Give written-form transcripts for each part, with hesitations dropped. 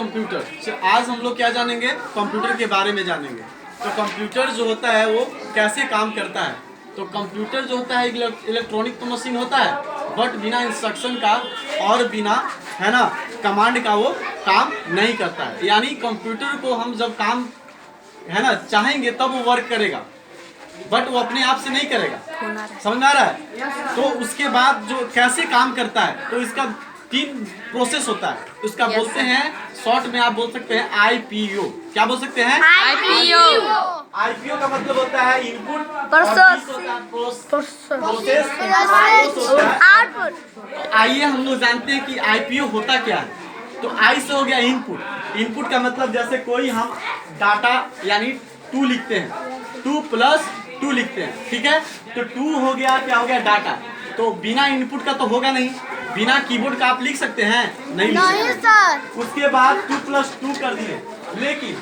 Computer. आज हम लोग क्या जानेंगे, कंप्यूटर के बारे में जानेंगे। तो कंप्यूटर जो होता है वो कैसे काम करता है। तो कंप्यूटर जो होता है इलेक्ट्रॉनिक तो मशीन होता है, बट बिना इंस्ट्रक्शन का और बिना है ना कमांड का वो काम नहीं करता है। यानी कंप्यूटर को हम जब काम है ना चाहेंगे तब वो वर्क करेगा, बट वो अपने आप से नहीं करेगा। समझ में आ रहा है। तो उसके बाद जो कैसे काम करता है, तो इसका 3 प्रोसेस होता है। उसका बोलते हैं शॉर्ट में आप बोल सकते हैं आईपीओ। क्या बोल सकते हैं? आईपीओ का मतलब होता है इनपुट, प्रोसेस, आउटपुट। आइए हम लोग जानते हैं कि आईपीओ होता क्या है। तो आई से हो गया इनपुट। इनपुट का मतलब जैसे कोई हम डाटा यानी 2 लिखते हैं, 2 + 2 लिखते हैं, ठीक है। तो 2 हो गया, क्या हो गया? डाटा। तो बिना इनपुट का तो होगा नहीं। बिना कीबोर्ड का आप लिख सकते हैं? नहीं सर। उसके बाद 2 + 2 कर दिए, लेकिन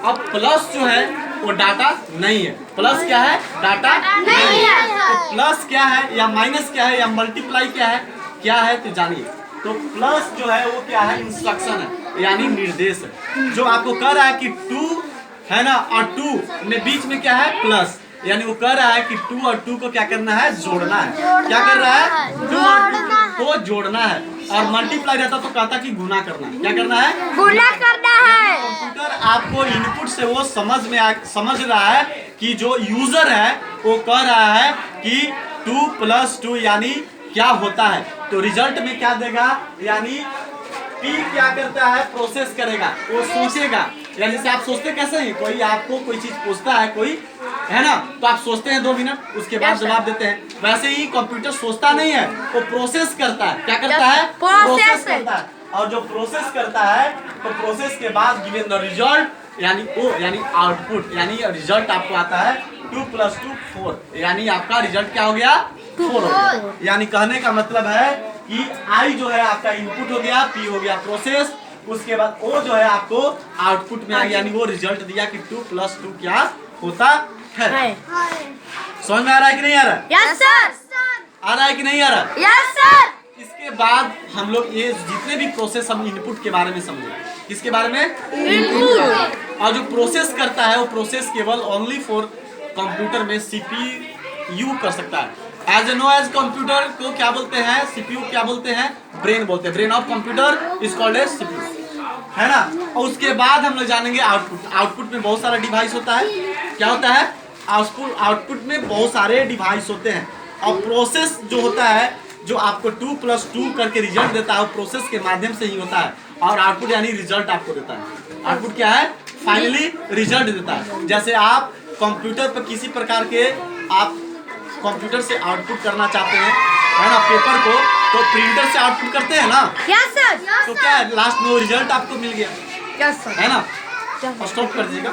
अब प्लस जो है वो डाटा नहीं है। प्लस क्या है? डाटा नहीं है। तो प्लस क्या है या माइनस क्या है या मल्टीप्लाई क्या है तो जानिए। तो प्लस जो है वो क्या है? इंस्ट्रक्शन है, यानी निर्देश है। जो आपको कह रहा है कि 2 है ना और 2 में बीच में क्या है? प्लस। यानी वो कह रहा है कि 2 और 2 को क्या करना है? जोड़ना है। क्या कर रहा है? 2 और 2 को जोड़ना है। और मल्टीप्लाई रहता तो कहता कि गुना करना है। क्या करना है? गुना करना है। कंप्यूटर आपको इनपुट से वो समझ रहा है कि जो यूजर है वो कह रहा है कि 2 + 2 यानी क्या होता है। तो रिजल्ट में क्या देगा? यानी पी क्या करता है? प्रोसेस करेगा, वो सोचेगा। यानी से आप सोचते कैसे हैं? कोई आपको कोई चीज पूछता है कोई, है ना, तो आप सोचते हैं 2 मिनट, उसके बाद जवाब देते हैं। वैसे ही कंप्यूटर सोचता नहीं है, वो प्रोसेस करता है। क्या करता है? प्रोसेस करता है। और जो प्रोसेस करता है तो प्रोसेस के बाद गिवन द रिजल्ट यानी आउटपुट, यानी रिजल्ट आपको आता है 2 + 2 4। यानी आपका रिजल्ट क्या हो गया? 4 हो गया। यानी कहने का मतलब है कि आई जो है आपका इनपुट हो गया, पी हो गया प्रोसेस, उसके बाद ओ जो है आपको आउटपुट में आ गया, यानी वो रिजल्ट दिया कि 2 + 2 क्या होता है। समझ में आ रहा है कि नहीं आ रहा है? Yes sir. आ रहा है कि नहीं आ रहा? Yes sir. इसके बाद हम लोग ये जितने भी प्रोसेस हम इनपुट के बारे में समझे। किसके बारे में? इनपुट। और जो प्रोसेस करता है वो प्रोसेस केवल ओनली फॉर कंप्यूटर में सीपीयू कर सकता है। एज नो एज कंप्यूटर को क्या बोलते हैं? सीपीयू क्या बोलते हैं? ब्रेन बोलते हैं। Brain of computer is called as CPU, है ना। और उसके बाद हम लोग जानेंगे आउटपुट। आउटपुट में बहुत सारा डिवाइस होता है। क्या होता है? आउटपुट में बहुत सारे डिवाइस होते हैं। और प्रोसेस जो होता है, जो आपको 2 + 2 करके रिजल्ट देता है, वो प्रोसेस के माध्यम से ही होता है। और आउटपुट यानी रिजल्ट आपको देता है। आउटपुट क्या है? फाइनली रिजल्ट देता है। जैसे आप कंप्यूटर पर किसी प्रकार के आप कंप्यूटर से आउटपुट करना चाहते हैं, है ना, पेपर को, तो प्रिंटर से आउटपुट करते हैं ना। Yes sir. तो क्या है? लास्ट में वो रिजल्ट आपको मिल गया। Yes sir. है ना। स्टॉप कर दीजिएगा।